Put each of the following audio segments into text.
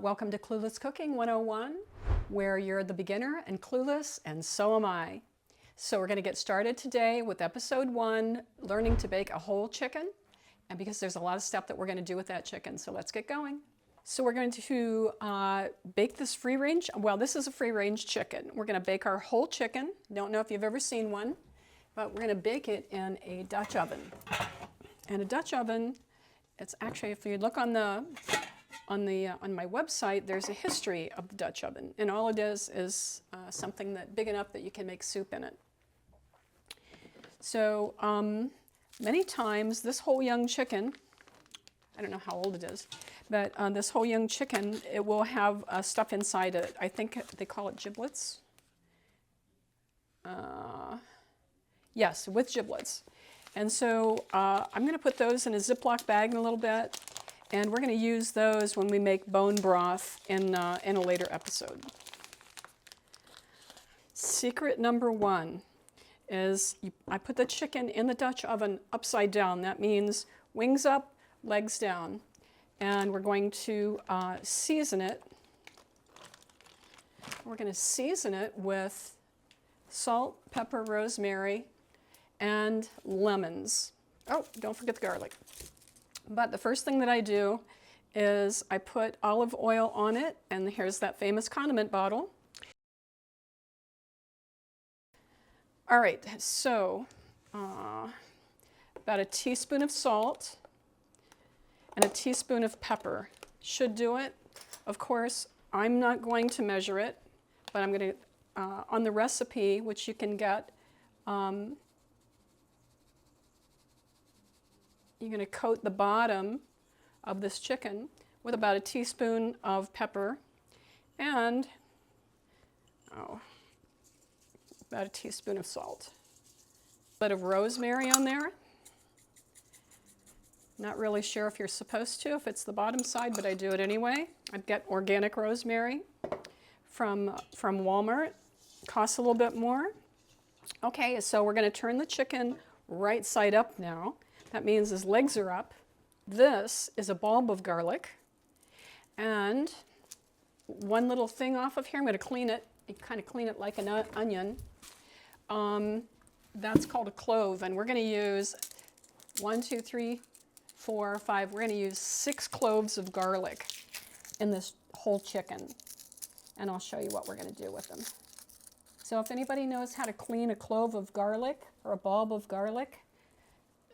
Welcome to Clueless Cooking 101, where you're the beginner and clueless, and so am I. So we're going to get started today with episode 1, learning to bake a whole chicken, and because there's a lot of stuff that we're going to do with that chicken, so let's get going. So we're going to bake this free range. Well, this is a free range chicken. We're going to bake our whole chicken. Don't know if you've ever seen one, but we're going to bake it in a Dutch oven. And a Dutch oven, it's actually, if you look on my website, there's a history of the Dutch oven, and all it is something that big enough that you can make soup in it. So many times this whole young chicken, I don't know how old it is, but this whole young chicken, it will have stuff inside it. I think they call it giblets. Yes, with giblets. And so I'm going to put those in a Ziploc bag in a little bit, and we're going to use those when we make bone broth in a later episode. Secret number 1 is I put the chicken in the Dutch oven upside down. That means wings up, legs down. And we're going to season it. We're going to season it with salt, pepper, rosemary, and lemons. Oh, don't forget the garlic. But the first thing that I do is I put olive oil on it, and here's that famous condiment bottle. All right, so about a teaspoon of salt and a teaspoon of pepper should do it. Of course, I'm not going to measure it, but I'm going to, on the recipe, which you can get, you're going to coat the bottom of this chicken with about a teaspoon of pepper and about a teaspoon of salt. A bit of rosemary on there. Not really sure if you're supposed to, if it's the bottom side, but I do it anyway. I get organic rosemary from Walmart. Costs a little bit more. Okay, so we're going to turn the chicken right side up now. That means his legs are up. This is a bulb of garlic. And one little thing off of here, I'm going to clean it. You kind of clean it like an onion. That's called a clove, and we're going to use 1, 2, 3, 4, 5. We're going to use 6 cloves of garlic in this whole chicken, and I'll show you what we're going to do with them. So if anybody knows how to clean a clove of garlic or a bulb of garlic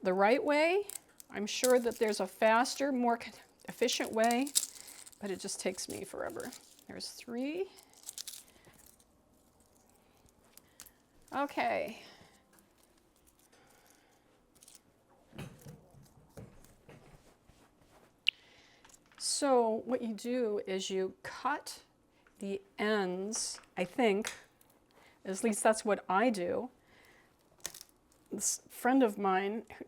the right way, I'm sure that there's a faster, more efficient way, but it just takes me forever. There's 3. Okay. So what you do is you cut the ends, I think, at least that's what I do. This friend of mine who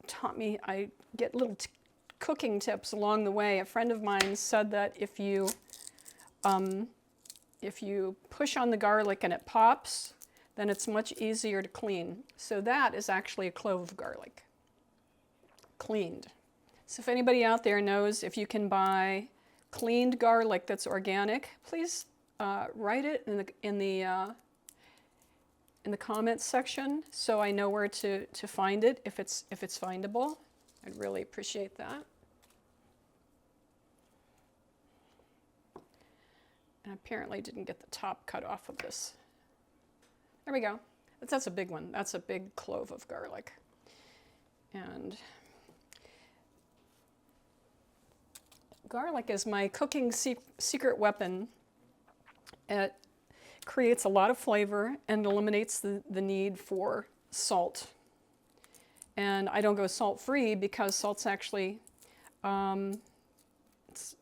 taught me, I get little cooking tips along the way. A friend of mine said that if you push on the garlic and it pops, then it's much easier to clean. So that is actually a clove of garlic, cleaned. So if anybody out there knows if you can buy cleaned garlic that's organic, please write it in the comments section so I know where to find it if it's findable. I'd really appreciate that. And apparently didn't get the top cut off of this. There we go. That's a big one. That's a big clove of garlic. And garlic is my cooking secret weapon. It creates a lot of flavor and eliminates the need for salt. And I don't go salt-free because salt's actually,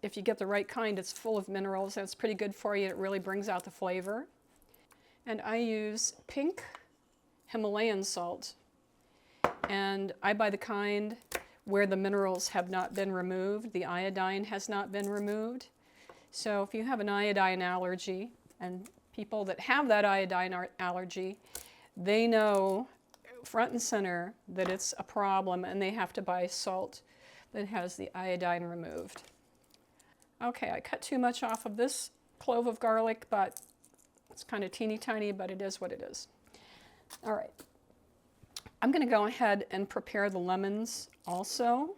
if you get the right kind, it's full of minerals and it's pretty good for you. It really brings out the flavor. And I use pink Himalayan salt. And I buy the kind where the minerals have not been removed, the iodine has not been removed. So if you have an iodine allergy, and people that have that iodine allergy, they know front and center that it's a problem and they have to buy salt that has the iodine removed. Okay, I cut too much off of this clove of garlic, but it's kind of teeny tiny, but it is what it is. All right. I'm going to go ahead and prepare the lemons also.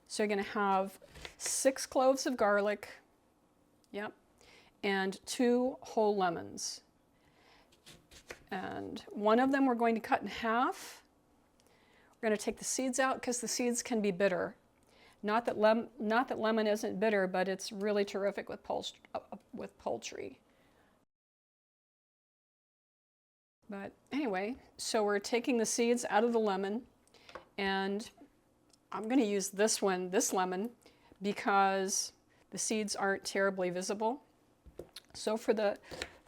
So you're going to have 6 cloves of garlic, yep, and 2 whole lemons. And one of them we're going to cut in half. We're going to take the seeds out because the seeds can be bitter. Not that lemon isn't bitter, but it's really terrific with poultry. But anyway, so we're taking the seeds out of the lemon, and I'm going to use this lemon, because the seeds aren't terribly visible. So for the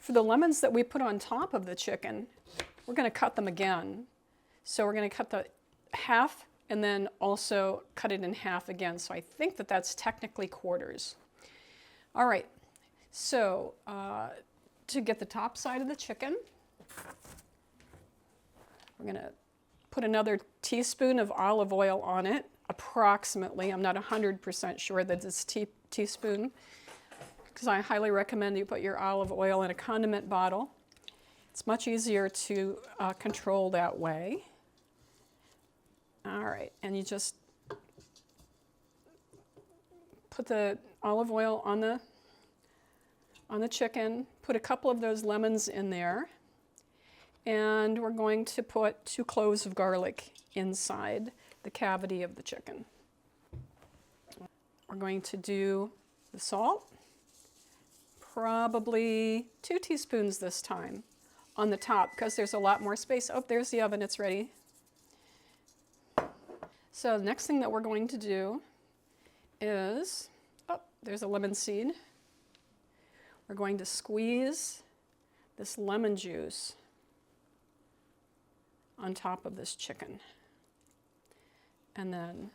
lemons that we put on top of the chicken, we're going to cut them again. So we're going to cut the half and then also cut it in half again. So I think that that's technically quarters. All right, so to get the top side of the chicken, we're going to put another teaspoon of olive oil on it, approximately. I'm not 100% sure that it's teaspoon, because I highly recommend you put your olive oil in a condiment bottle. It's much easier to control that way. All right, and you just put the olive oil on the chicken, put a couple of those lemons in there, and we're going to put 2 cloves of garlic inside the cavity of the chicken. We're going to do the salt, probably 2 teaspoons this time on the top, because there's a lot more space. Oh, there's the oven, it's ready. So the next thing that we're going to do is, oh, there's a lemon seed. We're going to squeeze this lemon juice on top of this chicken. And then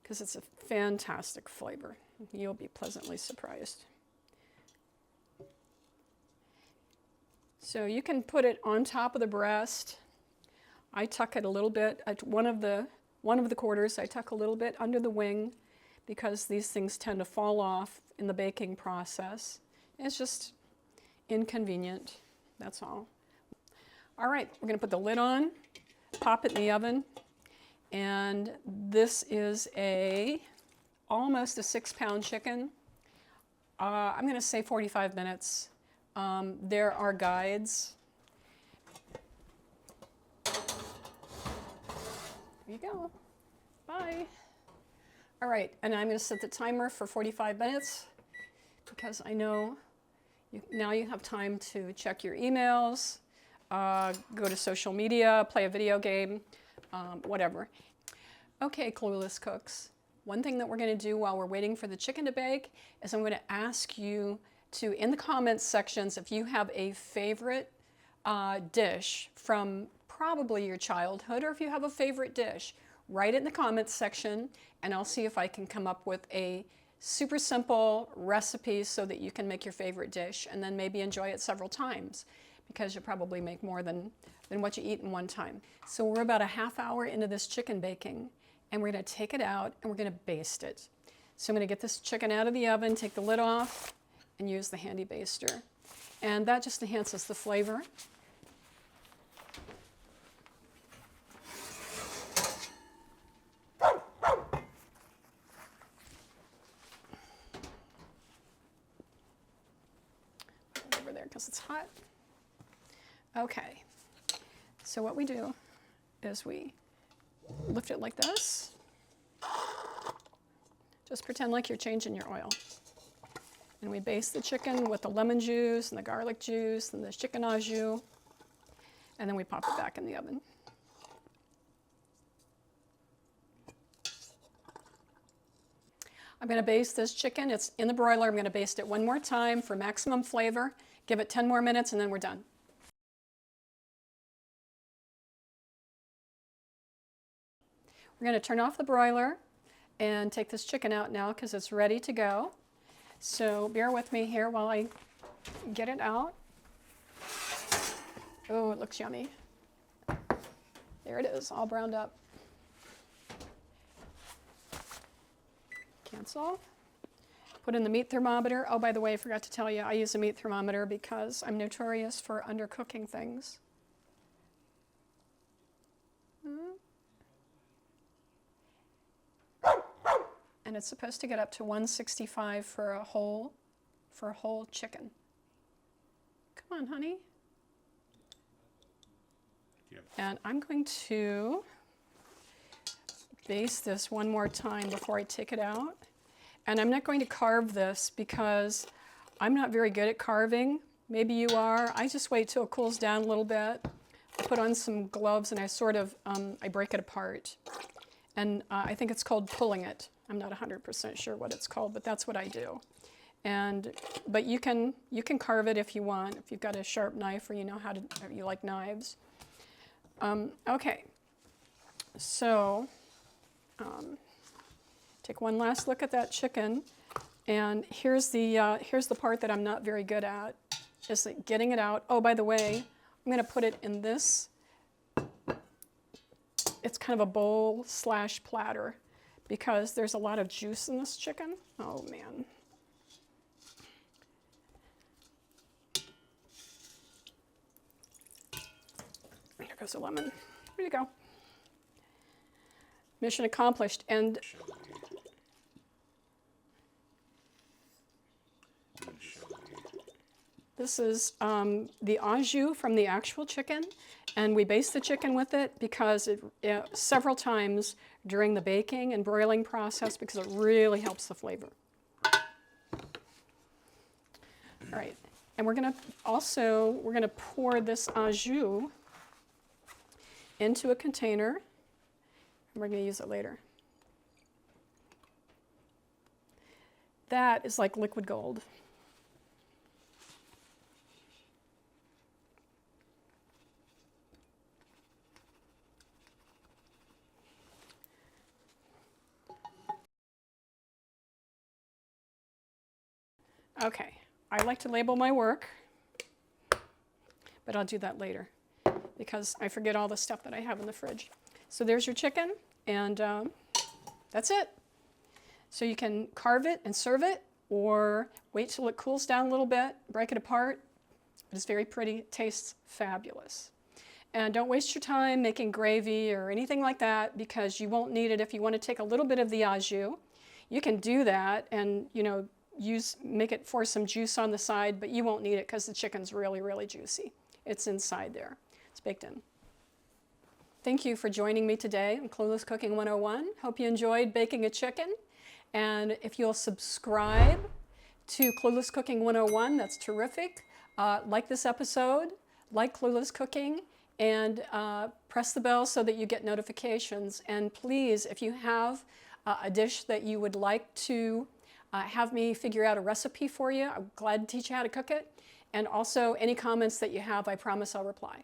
because it's a fantastic flavor, you'll be pleasantly surprised. So you can put it on top of the breast. I tuck it a little bit at one of the quarters. I tuck a little bit under the wing, because these things tend to fall off in the baking process. It's just inconvenient, that's all. All right, we're going to put the lid on, pop it in the oven, and this is almost a 6-pound chicken. I'm going to say 45 minutes. There are guides. Here you go. Bye. All right, and I'm going to set the timer for 45 minutes, because I know now you have time to check your emails, go to social media, play a video game, whatever. Okay, Clueless cooks. One thing that we're going to do while we're waiting for the chicken to bake is I'm going to ask you to, in the comments sections, if you have a favorite dish from probably your childhood, or if you have a favorite dish, write it in the comments section, and I'll see if I can come up with a super simple recipe so that you can make your favorite dish and then maybe enjoy it several times, because you'll probably make more than what you eat in one time. So we're about a half hour into this chicken baking, and we're going to take it out and we're going to baste it. So I'm going to get this chicken out of the oven, take the lid off, and use the handy baster. And that just enhances the flavor. Over there because it's hot. Okay, so what we do is we lift it like this. Just pretend like you're changing your oil. And we baste the chicken with the lemon juice and the garlic juice and the chicken au jus, and then we pop it back in the oven. I'm going to baste this chicken. It's in the broiler. I'm going to baste it one more time for maximum flavor. Give it 10 more minutes, and then we're done. We're going to turn off the broiler and take this chicken out now because it's ready to go. So bear with me here while I get it out. Oh, it looks yummy. There it is, all browned up. Cancel. Put in the meat thermometer. Oh, by the way, I forgot to tell you, I use a meat thermometer because I'm notorious for undercooking things. And it's supposed to get up to 165 for a whole chicken. Come on, honey. Yep. And I'm going to baste this one more time before I take it out. And I'm not going to carve this because I'm not very good at carving. Maybe you are. I just wait till it cools down a little bit. I put on some gloves and I sort of, I break it apart. And I think it's called pulling it. I'm not 100% sure what it's called, but that's what I do. But you can carve it if you want, if you've got a sharp knife or you know how to, or you like knives. Okay, so take one last look at that chicken, and here's the part that I'm not very good at, is getting it out. Oh, by the way, I'm going to put it in this. It's kind of a bowl / platter because there's a lot of juice in this chicken. Oh man. Here goes the lemon. There you go. Mission accomplished. And this is the au jus from the actual chicken, and we baste the chicken with it because several times during the baking and broiling process because it really helps the flavor. All right, and we're going to pour this au jus into a container, and we're going to use it later. That is like liquid gold. Okay, I like to label my work, but I'll do that later because I forget all the stuff that I have in the fridge. So there's your chicken, and that's it. So you can carve it and serve it, or wait till it cools down a little bit, break it apart. It's very pretty, it tastes fabulous. And don't waste your time making gravy or anything like that because you won't need it. If you want to take a little bit of the au jus, you can do that and, you know, make it for some juice on the side, but you won't need it because the chicken's really, really juicy. It's inside there. It's baked in. Thank you for joining me today on Clueless Cooking 101. Hope you enjoyed baking a chicken. And if you'll subscribe to Clueless Cooking 101, that's terrific. Like this episode, like Clueless Cooking, and press the bell so that you get notifications. And please, if you have a dish that you would like to have me figure out a recipe for you, I'm glad to teach you how to cook it. And also, any comments that you have, I promise I'll reply.